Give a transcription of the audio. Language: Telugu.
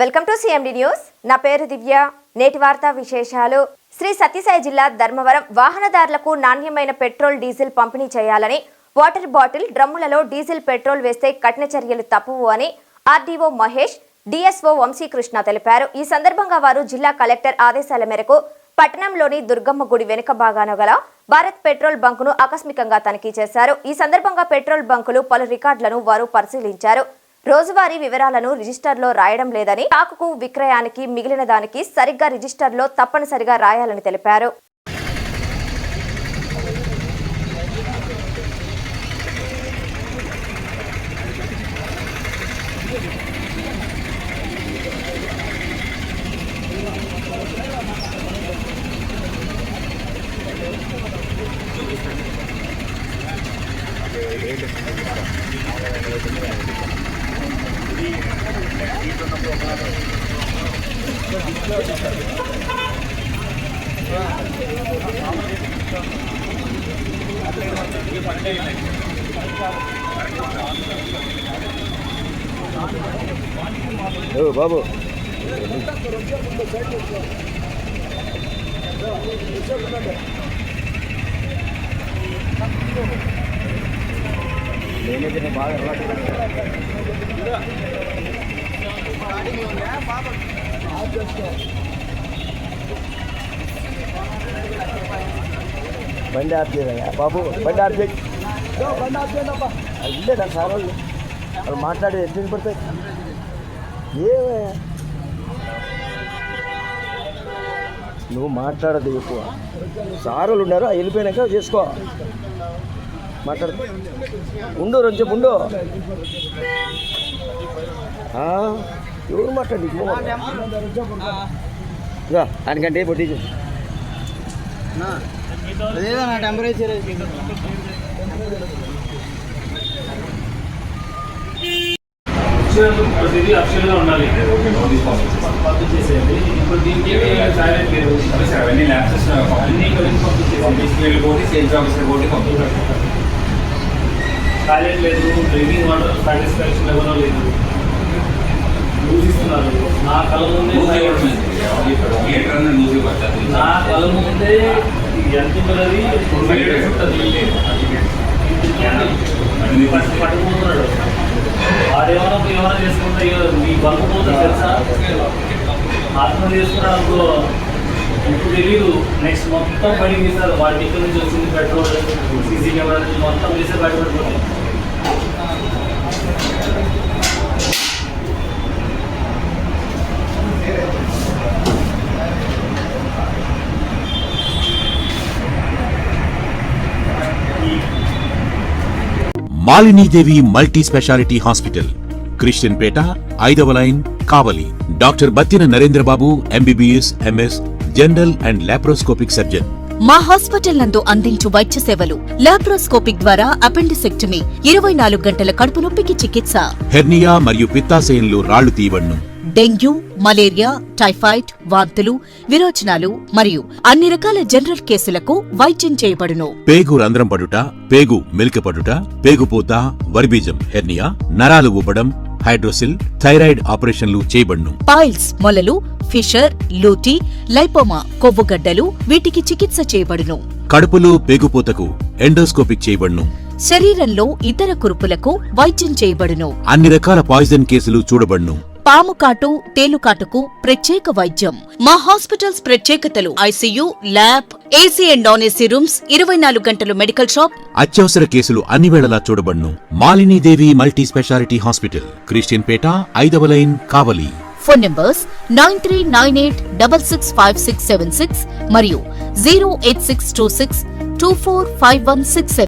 Welcome to CMD news. నా పేరు దివ్య. నేటి వార్తా విశేషాలు. శ్రీ సత్యసాయి జిల్లా ధర్మవరం వాహనదారులకు నాణ్యమైన పెట్రోల్ డీజిల్ పంపిణీ చేయాలని, వాటర్ బాటిల్ డ్రమ్ములలో డీజిల్ పెట్రోల్ వేస్తే కఠిన చర్యలు తప్పవు అని ఆర్డీఓ మహేష్, డిఎస్ఓ వంశీకృష్ణ తెలిపారు. ఈ సందర్భంగా వారు జిల్లా కలెక్టర్ ఆదేశాల మేరకు పట్టణంలోని దుర్గమ్మ గుడి వెనుక భాగాన గల భారత్ పెట్రోల్ బంకును ఆకస్మికంగా తనిఖీ చేశారు. ఈ సందర్భంగా పెట్రోల్ బంకులు పలు రికార్డులను వారు పరిశీలించారు. రోజువారీ వివరాలను రిజిస్టర్లో రాయడం లేదని, స్టాకుకు విక్రయానికి మిగిలిన దానికి సరిగ్గా రిజిస్టర్లో తప్పనిసరిగా రాయాలని తెలిపారు. బాబు నేనైతే బాగా బండి ఆఫ్ చేయరా బాబు, బండి ఆఫ్ చేయి. ఇల్లే నాకు సార్ వాళ్ళు మాట్లాడి ఎంత పడతాయి. ఏమే నువ్వు మాట్లాడదు ఎక్కువ. సార్ వాళ్ళు ఉన్నారు, వెళ్ళిపోయినాక చేసుకో. మాట్లాడు ఉండు, రోజు ఉండు. ఎవరు మాట్లాడి దానికంటే పొట్టి అదేదా నా టెంపరేచర్ ప్రతిదీ అఫిషియల్గా ఉండాలి. పంపిణీ చేసేది ఇప్పుడు దీనికి సైలెంట్ లేదు. అవన్నీ ల్యాబ్సెస్ అన్నీ పంపించేసి పోటీ సేల్స్ ఆఫీసర్ పోటీ పంపిస్తారు. సైలెంట్ లేదు, డ్రింకింగ్ వాటర్ సాటిస్ఫాక్షన్ ఎవరో లేదు, చూసిస్తున్నారు. నా కళ్ళ ముందే ఎంత ఉన్నది పట్టుకుంటున్నాడు. వాడేమన్నా చేసుకుంటే మీ బంకు పోతుంది తెలుసా, ఆత్మ చేసుకున్నాడు అనుకో. ఇప్పుడు తెలీదు, నెక్స్ట్ మొత్తం బయటకు తీస్తారు. వాడి ఇక్కడ నుంచి వచ్చింది పెట్రోల్, సీసీ కెమెరా నుంచి మొత్తం తీసే బయట పెట్టుకోండి. Malinidevi multi speciality hospital, Christian Peta, 5వ line, Kavali. Doctor Battina Narendrababu, MBBS, MS, general and laparoscopic surgeon. మా హాస్పిటల్ నందు అందించు వైద్య సేవలు: లాప్రోస్కోపిక్ ద్వారా అపెండిసెక్టమీ, 24 గంటల కడుపు నొప్పికి చికిత్స, హెర్నియా మరియు పిత్తాశయంలో రాళ్లు తీయబడును, డెంగ్యూ, మలేరియా, టైఫాయిడ్, వాంతులు, విరోచనాలు మరియు అన్ని రకాల జనరల్ కేసులకు వైద్యం చేయబడును. పేగు రంధ్రం పడుట, పేగు మెలికపడుట, పేగుపూత, వర్బీజం, హెర్నియా, నరాలు ఉబ్బడం, హైడ్రోసిల్, థైరాయిడ్ ఆపరేషన్లు చేయబడును. పైల్స్, మొలలు, ఫిషర్, లూటీ, లైపోమా, కొవ్వుగడ్డలు, వీటికి చికిత్స చేయబడును. కడుపులో పేగుపూతకు ఎండోస్కోపిక్ చేయబడును. శరీరంలో ఇతర కురుపులకు వైద్యం చేయబడును. అన్ని రకాల పాయిజన్ కేసులు చూడబడును. పాము కాటు, తేలుకాటుకు ప్రత్యేక వైద్యం. మా హాస్పిటల్స్ ప్రత్యేకతలు: ICU, lab, AC and non AC rooms, 24 గంటలు మెడికల్ షాప్. అత్యవసర కేసులు అన్ని వేళలా చూడబడును. Malinidevi multi speciality hospital, Christian Peta, 5వ లైన్, కావలి. ఫోన్ నంబర్స్ 9398665676 మరియు 08626245167.